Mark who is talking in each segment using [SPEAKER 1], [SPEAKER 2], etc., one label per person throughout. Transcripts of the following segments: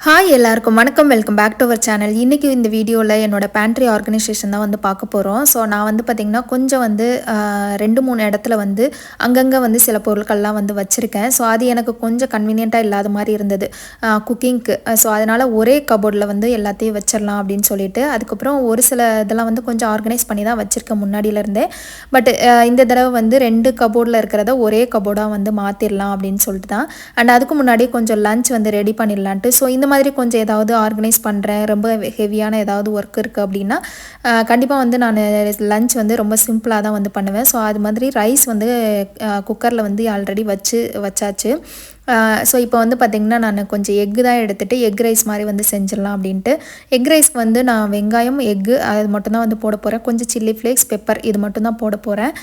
[SPEAKER 1] Hi எல்லாருக்கும் வணக்கம். Welcome back to our channel. இன்றைக்கி இந்த வீடியோவில் என்னோட பேண்ட்ரி ஆர்கனைசேஷன் தான் வந்து பார்க்க போகிறோம். ஸோ நான் வந்து பார்த்திங்கன்னா கொஞ்சம் வந்து 2-3 இடத்துல வந்து அங்கங்கே வந்து சில பொருட்கள்லாம் வந்து வச்சுருக்கேன். ஸோ அது எனக்கு கொஞ்சம் கன்வீனியண்ட்டாக இல்லாத மாதிரி இருந்தது குக்கிங்க்கு. ஸோ அதனால் ஒரே கபோர்டில் வந்து எல்லாத்தையும் வச்சிடலாம் அப்படின்னு சொல்லிட்டு அதுக்கப்புறம் ஒரு சில இதெல்லாம் வந்து கொஞ்சம் ஆர்கனைஸ் பண்ணி தான் வச்சுருக்கேன் முன்னாடியிலேருந்தே. பட் இந்த தடவை வந்து 2 கபோர்டில் இருக்கிறத ஒரே கபோர்டாக வந்து மாற்றிடலாம் அப்படின்னு சொல்லிட்டு தான். அண்ட் அதுக்கு முன்னாடி கொஞ்சம் லஞ்ச் வந்து ரெடி பண்ணிடலான்ட்டு. ஸோ இந்த மாதிரி கொஞ்சம் ஏதாவது ஆர்கனைஸ் பண்ணுறேன், ரொம்ப ஹெவியான ஏதாவது ஒர்க் இருக்குது அப்படின்னா கண்டிப்பாக வந்து நான் லஞ்ச் வந்து ரொம்ப சிம்பிளாக தான் வந்து பண்ணுவேன். ஸோ அது மாதிரி ரைஸ் வந்து குக்கரில் வந்து ஆல்ரெடி வச்சாச்சு. ஸோ இப்போ வந்து பார்த்திங்கன்னா நான் கொஞ்சம் எக்கு தான் எடுத்துகிட்டு எக் ரைஸ் மாதிரி வந்து செஞ்சிடலாம் அப்படின்ட்டு. எக் ரைஸ்க்கு வந்து நான் வெங்காயம், எக்கு அது மட்டும்தான் வந்து போட போகிறேன். கொஞ்சம் சில்லி ஃப்ளேக்ஸ், பெப்பர் இது மட்டும் தான் போட போகிறேன்.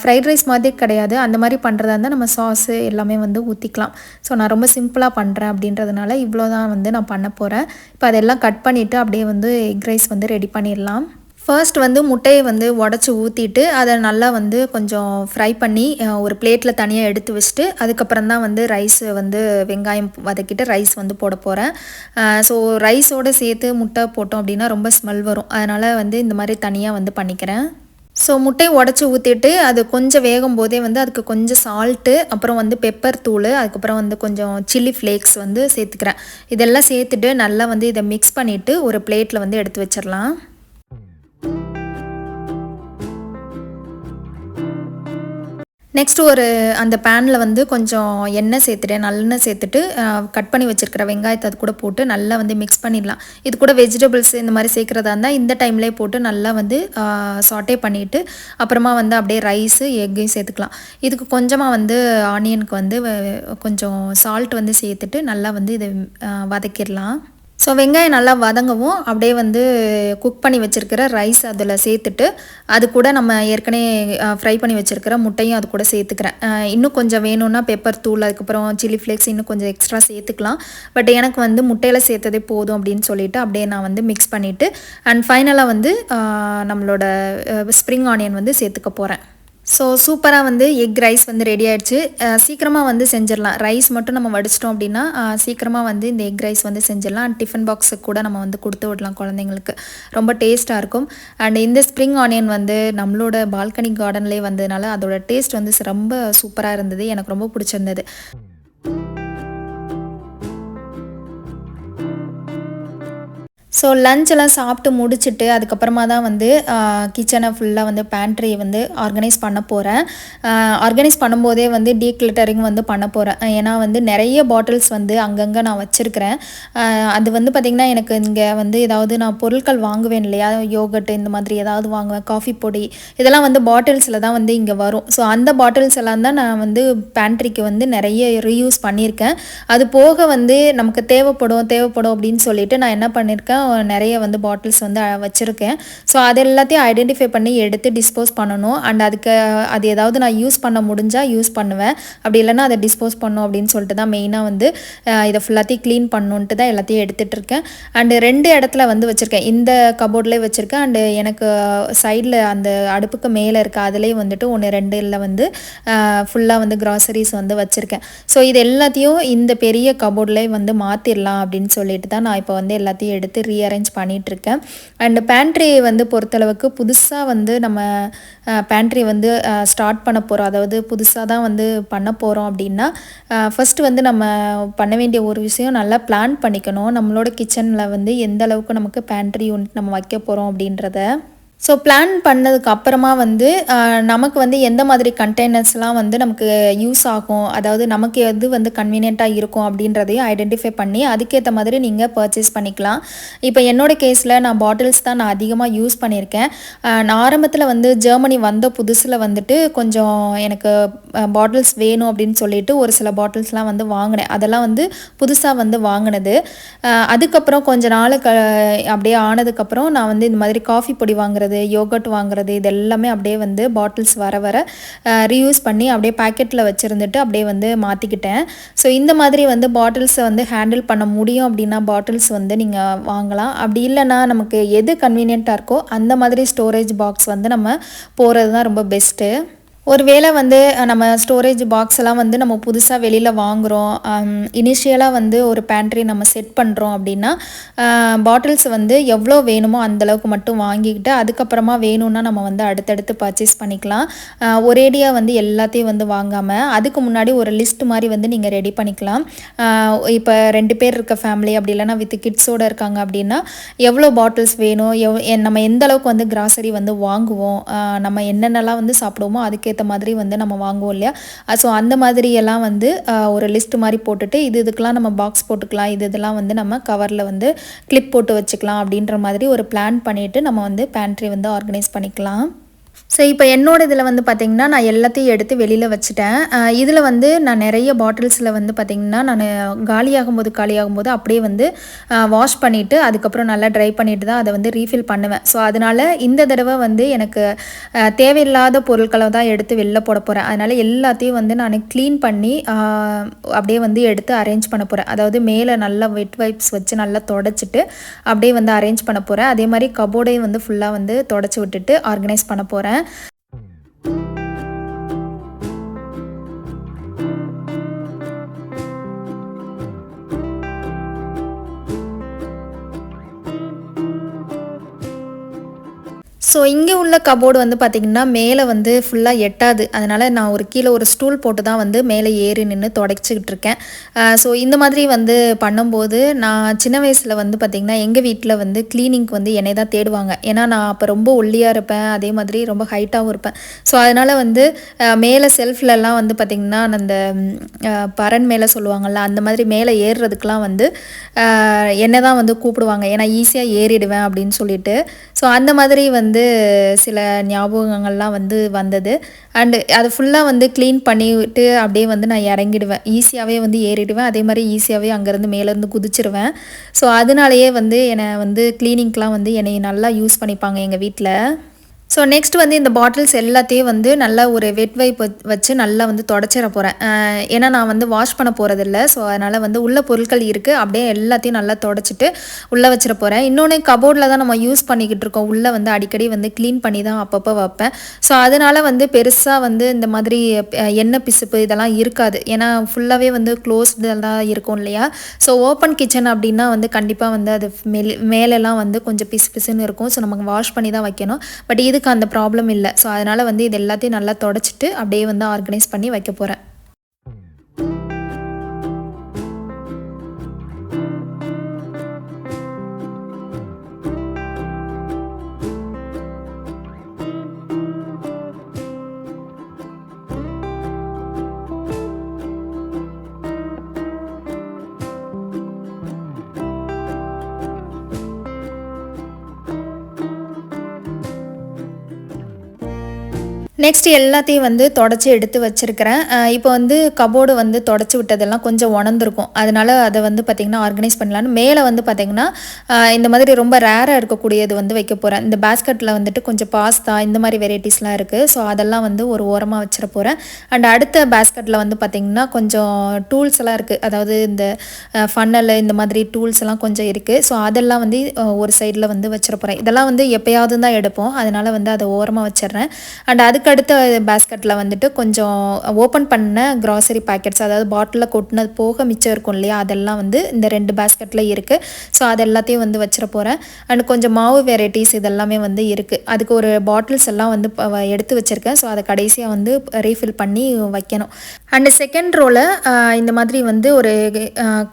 [SPEAKER 1] ஃப்ரைட் ரைஸ் மாதிரி கிடையாது. அந்த மாதிரி பண்ணுறதா இருந்தால் நம்ம சாஸு எல்லாமே வந்து ஊற்றிக்கலாம். ஸோ நான் ரொம்ப சிம்பிளாக பண்ணுறேன் அப்படின்றதுனால இவ்வளோ தான் வந்து நான் பண்ண போகிறேன். இப்போ அதெல்லாம் கட் பண்ணிவிட்டு அப்படியே வந்து எக் ரைஸ் வந்து ரெடி பண்ணிடலாம். ஃபர்ஸ்ட் வந்து முட்டையை வந்து உடச்சி ஊற்றிட்டு அதை நல்லா வந்து கொஞ்சம் ஃப்ரை பண்ணி ஒரு பிளேட்டில் தனியாக எடுத்து வச்சுட்டு அதுக்கப்புறம் தான் வந்து ரைஸ் வந்து வெங்காயம் வதக்கிட்டு ரைஸ் வந்து போட போகிறேன். ஸோ ரைஸோடு சேர்த்து முட்டை போட்டோம் அப்படின்னா ரொம்ப ஸ்மெல் வரும். அதனால் வந்து இந்த மாதிரி தனியாக வந்து பண்ணிக்கிறேன். ஸோ முட்டையை உடச்சி ஊற்றிட்டு அது கொஞ்சம் வேகும் போதே வந்து அதுக்கு கொஞ்சம் சால்ட்டு, அப்புறம் வந்து பெப்பர் தூள், அதுக்கப்புறம் வந்து கொஞ்சம் சில்லி ஃப்ளேக்ஸ் வந்து சேர்த்துக்கிறேன். இதெல்லாம் சேர்த்துட்டு நல்லா வந்து இதை மிக்ஸ் பண்ணிவிட்டு ஒரு பிளேட்டில் வந்து எடுத்து வச்சிடலாம். நெக்ஸ்ட்டு அந்த பேனில் வந்து கொஞ்சம் எண்ணெய் சேர்த்துட்டேன், நல்லெண்ணெய் சேர்த்துட்டு கட் பண்ணி வச்சுருக்கிற வெங்காயத்தை அது கூட போட்டு நல்லா வந்து மிக்ஸ் பண்ணிடலாம். இது கூட வெஜிடபிள்ஸ் இந்த மாதிரி சேர்க்குறதா இருந்தால் இந்த டைம்லேயே போட்டு நல்லா வந்து சாட்டே பண்ணிவிட்டு அப்புறமா வந்து அப்படியே ரைஸு எக்கையும் சேர்த்துக்கலாம். இதுக்கு கொஞ்சமாக வந்து ஆனியனுக்கு வந்து கொஞ்சம் சால்ட் வந்து சேர்த்துட்டு நல்லா வந்து இதை வதக்கிடலாம். ஸோ வெங்காயம் நல்லா வதங்கவும் அப்படியே வந்து குக் பண்ணி வச்சுருக்கிற ரைஸ் அதில் சேர்த்துட்டு அது கூட நம்ம ஏற்கனவே ஃப்ரை பண்ணி வச்சுருக்கிற முட்டையும் அது கூட சேர்த்துக்கிறேன். இன்னும் கொஞ்சம் வேணும்னா பெப்பர் தூள், அதுக்கப்புறம் சில்லி ஃப்ளேக்ஸ் இன்னும் கொஞ்சம் எக்ஸ்ட்ரா சேர்த்துக்கலாம். பட் எனக்கு வந்து முட்டையில் சேர்த்ததே போதும் அப்படின்னு சொல்லிவிட்டு அப்படியே நான் வந்து மிக்ஸ் பண்ணிவிட்டு அண்ட் ஃபைனலாக வந்து நம்மளோட ஸ்ப்ரிங் ஆனியன் வந்து சேர்த்துக்க போகிறேன். ஸோ சூப்பராக வந்து எக் ரைஸ் வந்து ரெடி ஆகிடுச்சு. சீக்கிரமாக வந்து செஞ்சிடலாம். ரைஸ் மட்டும் நம்ம வடிச்சிட்டோம் அப்படின்னா சீக்கிரமாக வந்து இந்த எக் ரைஸ் வந்து செஞ்சிடலாம். அண்ட் டிஃபன் பாக்ஸுக்கு கூட நம்ம வந்து கொடுத்து விடலாம் குழந்தைங்களுக்கு. ரொம்ப டேஸ்ட்டாக இருக்கும். அண்ட் இந்த ஸ்ப்ரிங் ஆனியன் வந்து நம்மளோட பால்கனி கார்டன்லேயே வந்ததுனால அதோட டேஸ்ட் வந்து ரொம்ப சூப்பராக இருந்தது. எனக்கு ரொம்ப பிடிச்சிருந்தது. ஸோ லஞ்செல்லாம் சாப்பிட்டு முடிச்சுட்டு அதுக்கப்புறமா தான் வந்து கிச்சனை ஃபுல்லாக வந்து பேண்ட்ரியை வந்து ஆர்கனைஸ் பண்ண போகிறேன். ஆர்கனைஸ் பண்ணும்போதே வந்து டீக்ளிட்டரிங் வந்து பண்ண போகிறேன். ஏன்னா வந்து நிறைய பாட்டில்ஸ் வந்து அங்கங்கே நான் வச்சுருக்கிறேன். அது வந்து பார்த்திங்கன்னா எனக்கு இங்கே வந்து ஏதாவது நான் பொருட்கள் வாங்குவேன் இல்லையா, யோகட்டு இந்த மாதிரி ஏதாவது வாங்குவேன், காஃபி பொடி இதெல்லாம் வந்து பாட்டில்ஸில் தான் வந்து இங்கே வரும். ஸோ அந்த பாட்டில்ஸ் எல்லாம் தான் நான் வந்து பேண்ட்ரிக்கு வந்து நிறைய ரீயூஸ் பண்ணியிருக்கேன். அது போக வந்து நமக்கு தேவைப்படும் அப்படின்னு சொல்லிட்டு நான் என்ன பண்ணியிருக்கேன், நிறைய வந்து பாட்டில்ஸ் வந்து வச்சுருக்கேன். ஸோ அது எல்லாத்தையும் ஐடென்டிஃபை பண்ணி எடுத்து டிஸ்போஸ் பண்ணணும். அண்ட் அது ஏதாவது நான் யூஸ் பண்ண முடிஞ்சால் யூஸ் பண்ணுவேன், அப்படி இல்லைன்னா அதை டிஸ்போஸ் பண்ணணும் அப்படின்னு சொல்லிட்டு தான் மெயினாக வந்து இதை ஃபுல்லாத்தையும் க்ளீன் பண்ணணுன்ட்டு தான் எல்லாத்தையும் எடுத்துகிட்டு இருக்கேன். அண்டு 2 இடத்துல வந்து வச்சுருக்கேன். இந்த கபோர்ட்லேயே வச்சுருக்கேன். அண்டு எனக்கு சைடில் அந்த அடுப்புக்கு மேலே இருக்க அதுலேயே வந்துட்டு 1-2 வந்து ஃபுல்லாக வந்து கிராசரிஸ் வந்து வச்சுருக்கேன். ஸோ இது எல்லாத்தையும் இந்த பெரிய கபோர்ட்லேயே வந்து மாற்றிடலாம் அப்படின்னு சொல்லிட்டு தான் நான் இப்போ வந்து எல்லாத்தையும் எடுத்து ரீஅரேஞ்ச் பண்ணிகிட்ருக்கேன். அண்டு பேண்ட்ரி வந்து பொறுத்தளவுக்கு புதுசாக வந்து நம்ம பேண்ட்ரி வந்து ஸ்டார்ட் பண்ண போகிறோம், அதாவது புதுசாக தான் வந்து பண்ண போகிறோம் அப்படின்னா ஃபஸ்ட்டு வந்து நம்ம பண்ண வேண்டிய ஒரு விஷயம் நல்லா பிளான் பண்ணிக்கணும். நம்மளோட கிச்சனில் வந்து எந்த அளவுக்கு நமக்கு பேண்ட்ரி யூனிட் நம்ம வைக்க போகிறோம் அப்படின்றத. ஸோ பிளான் பண்ணதுக்கு அப்புறமா வந்து நமக்கு வந்து எந்த மாதிரி கண்டெய்னர்ஸ்லாம் வந்து நமக்கு யூஸ் ஆகும், அதாவது நமக்கு எது வந்து கன்வீனியண்ட்டாக இருக்கும் அப்படின்றதையும் ஐடென்டிஃபை பண்ணி அதுக்கேற்ற மாதிரி நீங்கள் பர்ச்சேஸ் பண்ணிக்கலாம். இப்போ என்னோட கேஸில் நான் பாட்டில்ஸ் தான் நான் அதிகமாக யூஸ் பண்ணியிருக்கேன். நான் ஆரம்பத்தில் வந்து ஜெர்மனி வந்த புதுசில் வந்துட்டு கொஞ்சம் எனக்கு பாட்டில்ஸ் வேணும் அப்படின்னு சொல்லிட்டு ஒரு சில பாட்டில்ஸ்லாம் வந்து வாங்கினேன். அதெல்லாம் வந்து புதுசாக வந்து வாங்கினது. அதுக்கப்புறம் கொஞ்ச நாள் அப்படியே ஆனதுக்கப்புறம் நான் வந்து இந்த மாதிரி காஃபி பொடி வாங்குறது, யோகட் வாங்குறது இது எல்லாமே அப்படியே வந்து பாட்டில்ஸ் வர ரீயூஸ் பண்ணி அப்படியே பேக்கெட்டில் வச்சுருந்துட்டு அப்படியே வந்து மாற்றிக்கிட்டேன். ஸோ இந்த மாதிரி வந்து பாட்டில்ஸை வந்து ஹேண்டில் பண்ண முடியும் அப்படின்னா பாட்டில்ஸ் வந்து நீங்கள் வாங்கலாம். அப்படி இல்லைன்னா நமக்கு எது கன்வீனியண்ட்டாக இருக்கோ அந்த மாதிரி ஸ்டோரேஜ் பாக்ஸ் வந்து நம்ம போகிறது தான் ரொம்ப பெஸ்ட்டு. ஒருவேளை வந்து நம்ம ஸ்டோரேஜ் பாக்ஸ் எல்லாம் வந்து நம்ம புதுசாக வெளியில் வாங்குகிறோம், இனிஷியலாக வந்து ஒரு பேண்ட்ரி நம்ம செட் பண்ணுறோம் அப்படின்னா பாட்டில்ஸ் வந்து எவ்வளோ வேணுமோ அந்தளவுக்கு மட்டும் வாங்கிக்கிட்டு அதுக்கப்புறமா வேணும்னா நம்ம வந்து அடுத்தடுத்து பர்ச்சேஸ் பண்ணிக்கலாம். ஒரேடியாக வந்து எல்லாத்தையும் வந்து வாங்காமல் அதுக்கு முன்னாடி ஒரு லிஸ்ட் மாதிரி வந்து நீங்கள் ரெடி பண்ணிக்கலாம். இப்போ 2 பேர் இருக்க ஃபேமிலி அப்படி இல்லைனா வித் கிட்ஸோடு இருக்காங்க அப்படின்னா எவ்வளோ பாட்டில்ஸ் வேணும், நம்ம எந்த அளவுக்கு வந்து கிராசரி வந்து வாங்குவோம், நம்ம என்னென்னலாம் வந்து சாப்பிடுவோமோ அதுக்கேற்ற மாதிரி வந்து நம்ம வாங்குவோம் இல்லையா. ஸோ அந்த மாதிரி எல்லாம் வந்து ஒரு லிஸ்ட் மாதிரி போட்டுட்டு இதுக்கெல்லாம் நம்ம பாக்ஸ் போட்டுக்கலாம், இதெல்லாம் வந்து நம்ம கவரில் வந்து கிளிப் போட்டு வச்சுக்கலாம் அப்படின்ற மாதிரி ஒரு பிளான் பண்ணிவிட்டு நம்ம வந்து பேண்ட்ரி வந்து ஆர்கனைஸ் பண்ணிக்கலாம். ஸோ இப்போ என்னோட இதில் வந்து பார்த்திங்கன்னா நான் எல்லாத்தையும் எடுத்து வெளியில் வச்சுட்டேன். இதில் வந்து நான் நிறைய பாட்டில்ஸில் வந்து பார்த்திங்கன்னா நான் காலியாகும்போது அப்படியே வந்து வாஷ் பண்ணிவிட்டு அதுக்கப்புறம் நல்லா ட்ரை பண்ணிவிட்டு தான் அதை வந்து ரீஃபில் பண்ணுவேன். ஸோ அதனால் இந்த தடவை வந்து எனக்கு தேவையில்லாத பொருட்களை தான் எடுத்து வெளில போட போகிறேன். அதனால் எல்லாத்தையும் வந்து நான் க்ளீன் பண்ணி அப்படியே வந்து எடுத்து அரேஞ்ச் பண்ண போகிறேன். அதாவது மேலே நல்லா வெட் வைப்ஸ் வச்சு நல்லா தொடச்சிட்டு அப்படியே வந்து அரேஞ்ச் பண்ண போகிறேன். அதே மாதிரி கபோர்டையும் வந்து ஃபுல்லாக வந்து தொடச்சி விட்டுட்டு ஆர்கனைஸ் பண்ண போகிறேன். ஸோ இங்கே உள்ள கபோர்டு வந்து பார்த்திங்கன்னா மேலே வந்து ஃபுல்லாக எட்டாது. அதனால் நான் கீழே ஒரு ஸ்டூல் போட்டு தான் வந்து மேலே ஏறி நின்று தொடச்சிக்கிட்டு இருக்கேன். ஸோ இந்த மாதிரி வந்து பண்ணும்போது நான் சின்ன வயசில் வந்து பார்த்திங்கன்னா எங்கள் வீட்டில் வந்து க்ளீனிங்க்கு வந்து என்னை தான் தேடுவாங்க. ஏன்னா நான் அப்போ ரொம்ப ஒல்லியாக இருப்பேன், அதே மாதிரி ரொம்ப ஹைட்டாகவும் இருப்பேன். ஸோ அதனால் வந்து மேலே செல்ஃப்லலாம் வந்து பார்த்திங்கன்னா அந்த பரன் மேலே சொல்லுவாங்கள்ல அந்த மாதிரி மேலே ஏறுறதுக்கெலாம் வந்து என்னை தான் வந்து கூப்பிடுவாங்க. ஏன்னா ஈஸியாக ஏறிடுவேன் அப்படின்னு சொல்லிட்டு. ஸோ அந்த மாதிரி வந்து சில ஞாபகங்கள்லாம் வந்து வந்தது. அண்டு அது ஃபுல்லாக வந்து க்ளீன் பண்ணிவிட்டு அப்படியே வந்து நான் இறங்கிடுவேன். ஈஸியாகவே வந்து ஏறிடுவேன். அதே மாதிரி ஈஸியாகவே அங்கேருந்து மேலேருந்து குதிச்சிருவேன். ஸோ அதனாலேயே வந்து என்னை வந்து க்ளீனிங்க்கெலாம் வந்து என்னை நல்லா யூஸ் பண்ணிப்பாங்க எங்கள் வீட்டில். ஸோ நெக்ஸ்ட் வந்து இந்த பாட்டில்ஸ் எல்லாத்தையும் வந்து நல்லா ஒரு வெட் வைப் வச்சு நல்லா வந்து தொடச்சிட போகிறேன். ஏன்னா நான் வந்து வாஷ் பண்ண போகிறதில்ல. ஸோ அதனால் வந்து உள்ள பொருட்கள் இருக்குது, அப்படியே எல்லாத்தையும் நல்லா தொடச்சிட்டு உள்ளே வச்சிட போகிறேன். இன்னொன்று கபோர்டில் தான் நம்ம யூஸ் பண்ணிக்கிட்டு இருக்கோம். உள்ளே வந்து அடிக்கடி வந்து க்ளீன் பண்ணி தான் அப்பப்போ வைப்பேன். ஸோ அதனால் வந்து பெருசாக வந்து இந்த மாதிரி எண்ணெய் பிசுப்பு இதெல்லாம் இருக்காது. ஏன்னா ஃபுல்லாகவே வந்து க்ளோஸ்டு தான் இருக்கும் இல்லையா. ஸோ ஓப்பன் கிச்சன் அப்படின்னா வந்து கண்டிப்பாக வந்து அது மேலெல்லாம் வந்து கொஞ்சம் பிசு பிசுன்னு இருக்கும். ஸோ நமக்கு வாஷ் பண்ணி தான் வைக்கணும். பட் இதுக்கு அந்த ப்ராப்ளம் இல்லை. ஸோ அதனால் வந்து இது எல்லாத்தையும் நல்லா தொடச்சிட்டு அப்படியே வந்து ஆர்கனைஸ் பண்ணி வைக்க போகிறேன். நெக்ஸ்ட் எல்லாத்தையும் வந்து தொடச்சி எடுத்து வச்சுருக்கிறேன். இப்போ வந்து கபோர்டு வந்து தொடச்சி விட்டதெல்லாம் கொஞ்சம் உணர்ந்துருக்கும். அதனால் அதை வந்து பார்த்திங்கன்னா ஆர்கனைஸ் பண்ணலான்னு மேலே வந்து பார்த்திங்கன்னா இந்த மாதிரி ரொம்ப ரேராக இருக்கக்கூடியது வந்து வைக்க போகிறேன். இந்த பேஸ்கெட்டில் வந்துட்டு கொஞ்சம் பாஸ்தா இந்த மாதிரி வெரைட்டிஸ்லாம் இருக்குது. ஸோ அதெல்லாம் வந்து ஒரு ஓரமாக வச்சிட போகிறேன். அண்ட் அடுத்த பேஸ்கெட்டில் வந்து பார்த்திங்கன்னா கொஞ்சம் டூல்ஸ் எல்லாம் இருக்குது. அதாவது இந்த ஃபன்னல் இந்த மாதிரி டூல்ஸ் எல்லாம் கொஞ்சம் இருக்குது. ஸோ அதெல்லாம் வந்து ஒரு சைடில் வந்து வச்சிட போகிறேன். இதெல்லாம் வந்து எப்போயாவது தான் எடுப்போம். அதனால் வந்து அதை ஓரமாக வச்சிடுறேன். அண்ட் அடுத்த பேஸ்கெட்டில் வந்துட்டு கொஞ்சம் ஓப்பன் பண்ண கிராசரி பேக்கெட்ஸ், அதாவது பாட்டிலில் கொட்டினது போக மிச்சம் இருக்கும் இல்லையா, அதெல்லாம் வந்து இந்த 2 பேஸ்கெட்டில் இருக்குது. ஸோ அது எல்லாத்தையும் வந்து வச்சிட போகிறேன். அண்ட் கொஞ்சம் மாவு வெரைட்டிஸ் இதெல்லாமே வந்து இருக்குது. அதுக்கு ஒரு பாட்டில்ஸ் எல்லாம் வந்து எடுத்து வச்சுருக்கேன். ஸோ அதை கடைசியாக வந்து ரீஃபில் பண்ணி வைக்கணும். அண்டு செகண்ட் ரோவில் இந்த மாதிரி வந்து ஒரு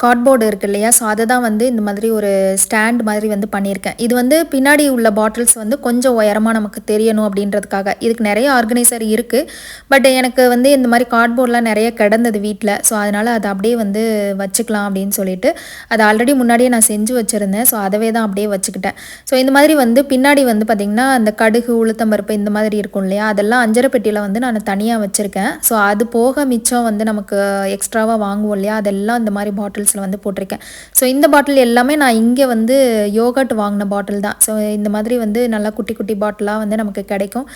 [SPEAKER 1] கார்ட்போர்டு இருக்குது இல்லையா. ஸோ அதை தான் வந்து இந்த மாதிரி ஒரு ஸ்டாண்ட் மாதிரி வந்து பண்ணியிருக்கேன். இது வந்து பின்னாடி உள்ள பாட்டில்ஸ் வந்து கொஞ்சம் உயரமாக நமக்கு தெரியணும் அப்படின்றதுக்காக. இதுக்கு நிறைய ஆர்கனைசர் இருக்குது. பட் எனக்கு வந்து இந்த மாதிரி கார்ட்போர்ட்லாம் நிறைய கிடந்தது வீட்டில். ஸோ அதனால் அதை அப்படியே வந்து வச்சுக்கலாம் அப்படின்னு சொல்லிட்டு அதை ஆல்ரெடி முன்னாடியே நான் செஞ்சு வச்சுருந்தேன். ஸோ அதவே தான் அப்படியே வச்சுக்கிட்டேன். ஸோ இந்த மாதிரி வந்து பின்னாடி வந்து பார்த்திங்கன்னா அந்த கடுகு உளுத்தம்பருப்பு இந்த மாதிரி இருக்கும் இல்லையா, அதெல்லாம் அஞ்சரை பெட்டியில் வந்து நான் தனியாக வச்சுருக்கேன். ஸோ அது போக மிச்சம் வந்து நமக்கு எக்ஸ்ட்ராவாக வாங்குவோம் இல்லையா, அதெல்லாம் இந்த மாதிரி பாட்டில்ஸில் வந்து போட்டிருக்கேன். ஸோ இந்த பாட்டில் எல்லாமே நான் இங்கே வந்து யோகர்ட் வாங்கின பாட்டில் தான். ஸோ இந்த மாதிரி வந்து நல்லா குட்டி குட்டி பாட்டிலாக வந்து நமக்கு கிடைக்கும்.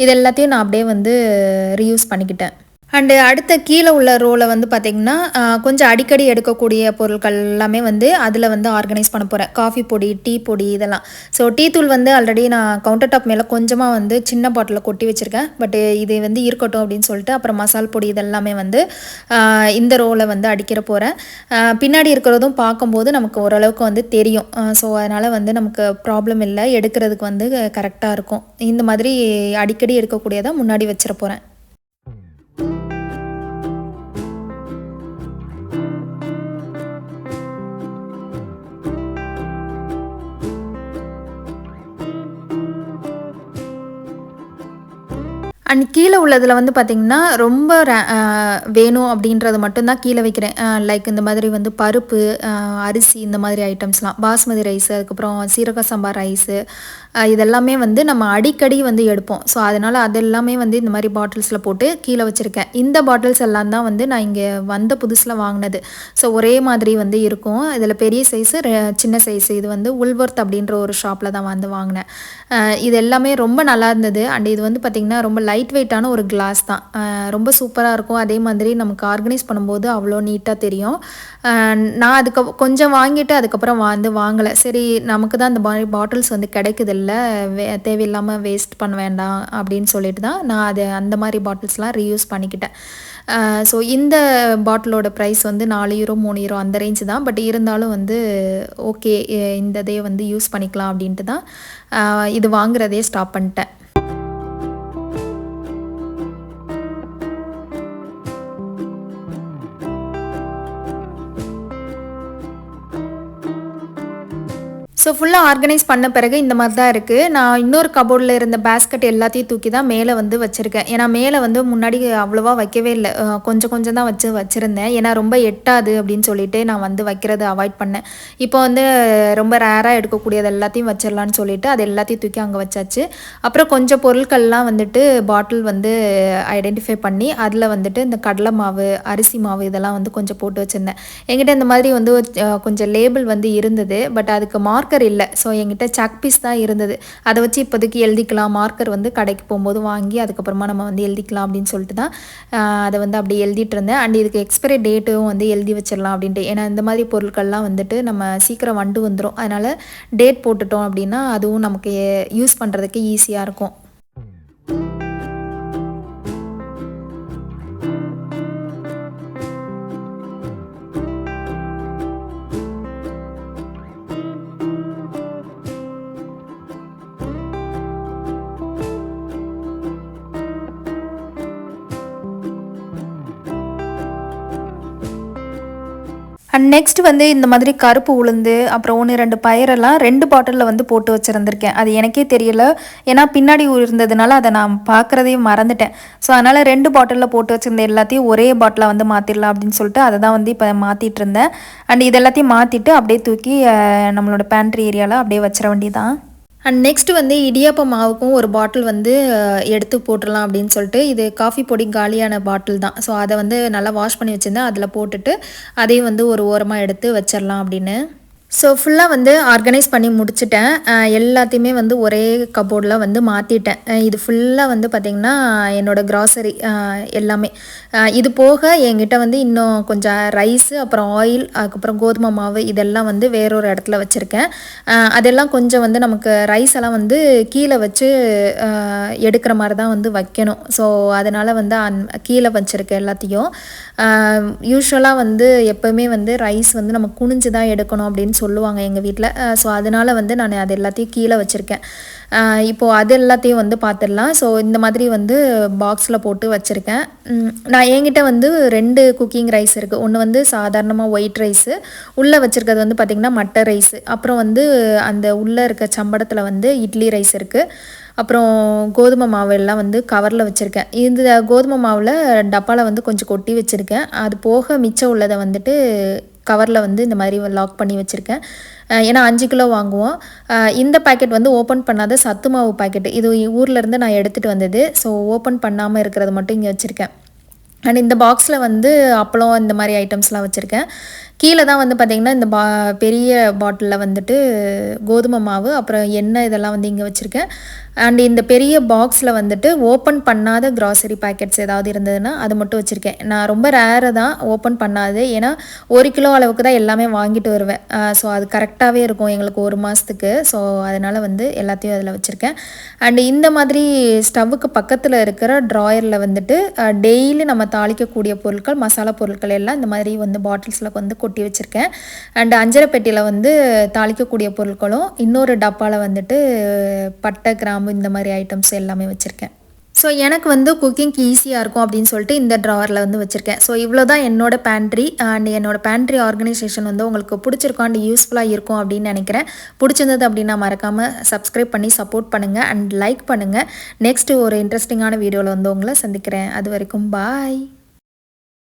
[SPEAKER 1] இது எல்லாத்தையும் நான் அப்படியே வந்து ரீயூஸ் பண்ணிக்கிட்டேன். அண்டு அடுத்த கீழே உள்ள ரோவில் வந்து பார்த்திங்கன்னா கொஞ்சம் அடிக்கடி எடுக்கக்கூடிய பொருட்கள் எல்லாமே வந்து அதில் வந்து ஆர்கனைஸ் பண்ண போகிறேன். காஃபி பொடி, டீ பொடி இதெல்லாம். ஸோ டீ தூள் வந்து ஆல்ரெடி நான் கவுண்டர் டாப் மேலே கொஞ்சமாக வந்து சின்ன பாட்டிலில் கொட்டி வச்சுருக்கேன். பட் இது வந்து இருக்கட்டும் அப்படின்னு சொல்லிட்டு அப்புறம் மசால் பொடி இதெல்லாமே வந்து இந்த ரோவில் வந்து அடிக்கிற போகிறேன். பின்னாடி இருக்கிறதும் பார்க்கும்போது நமக்கு ஓரளவுக்கு வந்து தெரியும். ஸோ அதனால் வந்து நமக்கு ப்ராப்ளம் இல்லை, எடுக்கிறதுக்கு வந்து கரெக்டாக இருக்கும். இந்த மாதிரி அடிக்கடி எடுக்கக்கூடியதாக முன்னாடி வச்சிட போகிறேன். அண்ட் கீழே உள்ளதில் வந்து பார்த்திங்கன்னா ரொம்ப வேணும் அப்படின்றது மட்டும்தான் கீழே வைக்கிறேன். லைக் இந்த மாதிரி வந்து பருப்பு, அரிசி இந்த மாதிரி ஐட்டம்ஸ்லாம், பாஸ்மதி ரைஸு, அதுக்கப்புறம் சீரக சம்பா ரைஸு, இதெல்லாமே வந்து நம்ம அடிக்கடி வந்து எடுப்போம். ஸோ அதனால் அதெல்லாமே வந்து இந்த மாதிரி பாட்டில்ஸில் போட்டு கீழே வச்சுருக்கேன். இந்த பாட்டில்ஸ் எல்லாம் தான் வந்து நான் இங்கே வந்த புதுசில் வாங்கினது. ஸோ ஒரே மாதிரி வந்து இருக்கும். இதில் பெரிய சைஸு, சின்ன சைஸு. இது வந்து உல்வர்த் அப்படின்ற ஒரு ஷாப்பில் தான் வந்து வாங்கினேன். இது எல்லாமே ரொம்ப நல்லா இருந்தது. அண்ட் இது வந்து பார்த்திங்கன்னா ரொம்ப லைட் வெயிட்டான ஒரு கிளாஸ் தான். ரொம்ப சூப்பராக இருக்கும். அதே மாதிரி நமக்கு ஆர்கனைஸ் பண்ணும்போது அவ்வளோ நீட்டாக தெரியும். நான் கொஞ்சம் வாங்கிட்டு அதுக்கப்புறம் வந்து வாங்கலை. சரி, நமக்கு தான் இந்த மாதிரி பாட்டில்ஸ் வந்து கிடைக்குதில்ல, தேவையில்லாமல் வேஸ்ட் பண்ண வேண்டாம் அப்படின்னு சொல்லிட்டு தான் நான் அந்த மாதிரி பாட்டில்ஸ்லாம் ரீயூஸ் பண்ணிக்கிட்டேன். ஸோ இந்த பாட்டிலோட ப்ரைஸ் வந்து 4 யூரோ 3 யூரோ அந்த ரேஞ்சு தான். பட் இருந்தாலும் வந்து ஓகே, இந்த இதே வந்து யூஸ் பண்ணிக்கலாம் அப்படின்ட்டு தான் இது வாங்குறதே ஸ்டாப் பண்ணிட்டேன். ஸோ ஃபுல்லாக ஆர்கனைஸ் பண்ண பிறகு இந்த மாதிரி தான் இருக்குது. நான் இன்னொரு கபோர்டில் இருந்த பேஸ்கெட் எல்லாத்தையும் தூக்கி தான் மேலே வந்து வச்சுருக்கேன். ஏன்னா மேலே வந்து முன்னாடி அவ்வளோவா வைக்கவே இல்லை, கொஞ்சம் கொஞ்சம் தான் வச்சுருந்தேன். ஏன்னா ரொம்ப எட்டாது அப்படின்னு சொல்லிட்டு நான் வந்து வைக்கிறத அவாய்ட் பண்ணேன். இப்போ வந்து ரொம்ப ரேராக எடுக்கக்கூடியது எல்லாத்தையும் வச்சிடலான்னு சொல்லிட்டு அது எல்லாத்தையும் தூக்கி அங்கே வச்சாச்சு. அப்புறம் கொஞ்சம் பொருட்கள்லாம் வந்துட்டு பாட்டில் வந்து ஐடென்டிஃபை பண்ணி அதில் வந்துட்டு இந்த கடலை மாவு, அரிசி மாவு இதெல்லாம் வந்து கொஞ்சம் போட்டு வச்சுருந்தேன். என்கிட்ட இந்த மாதிரி வந்து கொஞ்சம் லேபிள் வந்து இருந்தது. பட் அதுக்கு மார்க்கர் இல்லை. ஸோ என்கிட்ட சாக் பீஸ் தான் இருந்தது. அதை வச்சு இப்போதைக்கு எழுதிக்கலாம். மார்க்கர் வந்து கடைக்கு போகும்போது வாங்கி அதுக்கப்புறமா நம்ம வந்து எழுதிக்கலாம் அப்படின்னு சொல்லிட்டு தான் அதை வந்து அப்படி எழுதிட்டு இருந்தேன். அண்ட் இதுக்கு எக்ஸ்பைரி டேட்டும் வந்து எழுதி வச்சிடலாம் அப்படின்ட்டு. ஏன்னா இந்த மாதிரி பொருட்கள்லாம் வந்துட்டு நம்ம சீக்கிரம் வந்துடும். அதனால் டேட் போட்டுட்டோம் அப்படின்னா அதுவும் நமக்கு யூஸ் பண்ணுறதுக்கு ஈஸியாக இருக்கும். அண்ட் நெக்ஸ்ட் வந்து இந்த மாதிரி கருப்பு உளுந்து, அப்புறம் 1 2 பயரெல்லாம் 2 பாட்டிலில் வந்து போட்டு வச்சுருந்துருக்கேன். அது எனக்கே தெரியல. ஏன்னா பின்னாடி இருந்ததுனால அதை நான் பார்க்குறதே மறந்துட்டேன். ஸோ அதனால் 2 பாட்டிலில் போட்டு வச்சுருந்த எல்லாத்தையும் ஒரே பாட்டிலாக வந்து மாற்றிடலாம் அப்படின்னு சொல்லிட்டு அதை தான் வந்து இப்போ மாற்றிட்டு இருந்தேன். அண்ட் இது எல்லாத்தையும் மாற்றிட்டு அப்படியே தூக்கி நம்மளோட பேண்ட்ரி ஏரியாவில் அப்படியே வச்சிட வேண்டியதான். அண்ட் நெக்ஸ்ட் வந்து இடியாப்ப மாவுக்கும் ஒரு பாட்டில் வந்து எடுத்து போட்டுடலாம் அப்படின்னு சொல்லிட்டு, இது காஃபி பொடி காலியான பாட்டில் தான். ஸோ அதை வந்து நல்லா வாஷ் பண்ணி வச்சுருந்தேன். அதில் போட்டுட்டு அதையும் வந்து ஒரு ஓரமாக எடுத்து வச்சிடலாம் அப்படின்னு. ஸோ ஃபுல்லாக வந்து ஆர்கனைஸ் பண்ணி முடிச்சுட்டேன். எல்லாத்தையுமே வந்து ஒரே கபோர்டில் வந்து மாற்றிட்டேன். இது ஃபுல்லாக வந்து பார்த்திங்கன்னா என்னோடய க்ராசரி எல்லாமே. இது போக என்கிட்ட வந்து இன்னும் கொஞ்சம் ரைஸு, அப்புறம் ஆயில், அதுக்கப்புறம் கோதுமை மாவு இதெல்லாம் வந்து வேறொரு இடத்துல வச்சுருக்கேன். அதெல்லாம் கொஞ்சம் வந்து நமக்கு ரைஸ் எல்லாம் வந்து கீழே வச்சு எடுக்கிற மாதிரி தான் வந்து வைக்கணும். ஸோ அதனால் வந்து கீழே வச்சுருக்கேன் எல்லாத்தையும். யூஸ்வலாக வந்து எப்போவுமே வந்து ரைஸ் வந்து நம்ம குனிஞ்சு தான் எடுக்கணும் அப்படின்னு சொல்லுவாங்க எங்கள் வீட்டில். ஸோ அதனால் வந்து நான் அது எல்லாத்தையும் கீழே வச்சுருக்கேன். இப்போது அது எல்லாத்தையும் வந்து பார்த்துடலாம். ஸோ இந்த மாதிரி வந்து பாக்ஸில் போட்டு வச்சுருக்கேன். நான் என்கிட்ட வந்து 2 குக்கிங் ரைஸ் இருக்குது. ஒன்று வந்து சாதாரணமாக ஒயிட் ரைஸு, உள்ளே வச்சுருக்கிறது வந்து பார்த்திங்கன்னா மட்டர் ரைஸு, அப்புறம் வந்து அந்த உள்ளே இருக்க சம்படத்தில் வந்து இட்லி ரைஸ் இருக்குது. அப்புறம் கோதுமை மாவு எல்லாம் வந்து கவரில் வச்சுருக்கேன். இந்த கோதுமை மாவில் டப்பாவில் வந்து கொஞ்சம் கொட்டி வச்சுருக்கேன். அது போக மிச்சம் உள்ளதை வந்துட்டு கவரில் வந்து இந்த மாதிரி லாக் பண்ணி வச்சுருக்கேன். ஏன்னா 5 கிலோ வாங்குவோம். இந்த பேக்கெட் வந்து ஓப்பன் பண்ணாத சத்து மாவு பேக்கெட்டு. இது ஊர்லேருந்து நான் எடுத்துகிட்டு வந்தது. ஸோ ஓப்பன் பண்ணாமல் இருக்கிறது மட்டும் இங்கே வச்சுருக்கேன். அண்ட் இந்த பாக்ஸில் வந்து அப்பளம் இந்த மாதிரி ஐட்டம்ஸ்லாம் வச்சுருக்கேன். கீழே தான் வந்து பார்த்திங்கன்னா இந்த பெரிய பாட்டிலில் வந்துட்டு கோதுமை மாவு அப்புறம் எண்ணெய் இதெல்லாம் வந்து இங்கே வச்சுருக்கேன். அண்ட் இந்த பெரிய பாக்ஸில் வந்துட்டு ஓப்பன் பண்ணாத க்ராசரி பேக்கெட்ஸ் ஏதாவது இருந்ததுன்னா அது மட்டும் வச்சுருக்கேன். நான் ரொம்ப ரேரு தான் ஓப்பன் பண்ணாது, ஏன்னா 1 கிலோ அளவுக்கு தான் எல்லாமே வாங்கிட்டு வருவேன். ஸோ அது கரெக்டாகவே இருக்கும் எங்களுக்கு 1 மாதத்துக்கு. ஸோ அதனால் வந்து எல்லாத்தையும் அதில் வச்சுருக்கேன். அண்டு இந்த மாதிரி ஸ்டவ்வுக்கு பக்கத்தில் இருக்கிற ட்ராயரில் வந்துட்டு டெய்லி நம்ம தாளிக்கக்கூடிய பொருட்கள், மசாலா பொருட்கள் எல்லாம் இந்த மாதிரி வந்து பாட்டில்ஸில் வந்து கொட்டி வச்சுருக்கேன். அண்டு அஞ்சரை பெட்டியில் வந்து தாளிக்கக்கூடிய பொருட்களும், இன்னொரு டப்பாவில் வந்துட்டு பட்டை, கிராம்பு இந்த மாதிரி ஐட்டம்ஸ் எல்லாமே வச்சுருக்கேன். ஸோ எனக்கு வந்து குக்கிங்க்கு ஈஸியாக இருக்கும் அப்படின்னு சொல்லிட்டு இந்த ட்ராவரில் வந்து வச்சுருக்கேன். ஸோ இவ்வளோ தான் என்னோட பேண்ட்ரி. அண்ட் என்னோட பேண்ட்ரி ஆர்கனைசேஷன் வந்து உங்களுக்கு பிடிச்சிருக்கும் அண்ட் யூஸ்ஃபுல்லாக இருக்கும் அப்படின்னு நினைக்கிறேன். பிடிச்சிருந்தது அப்படின்னா மறக்காமல் சப்ஸ்கிரைப் பண்ணி சப்போர்ட் பண்ணுங்கள் அண்ட் லைக் பண்ணுங்கள். நெக்ஸ்ட்டு ஒரு இன்ட்ரெஸ்டிங்கான வீடியோவில் வந்து உங்களை சந்திக்கிறேன். அது வரைக்கும் பாய்.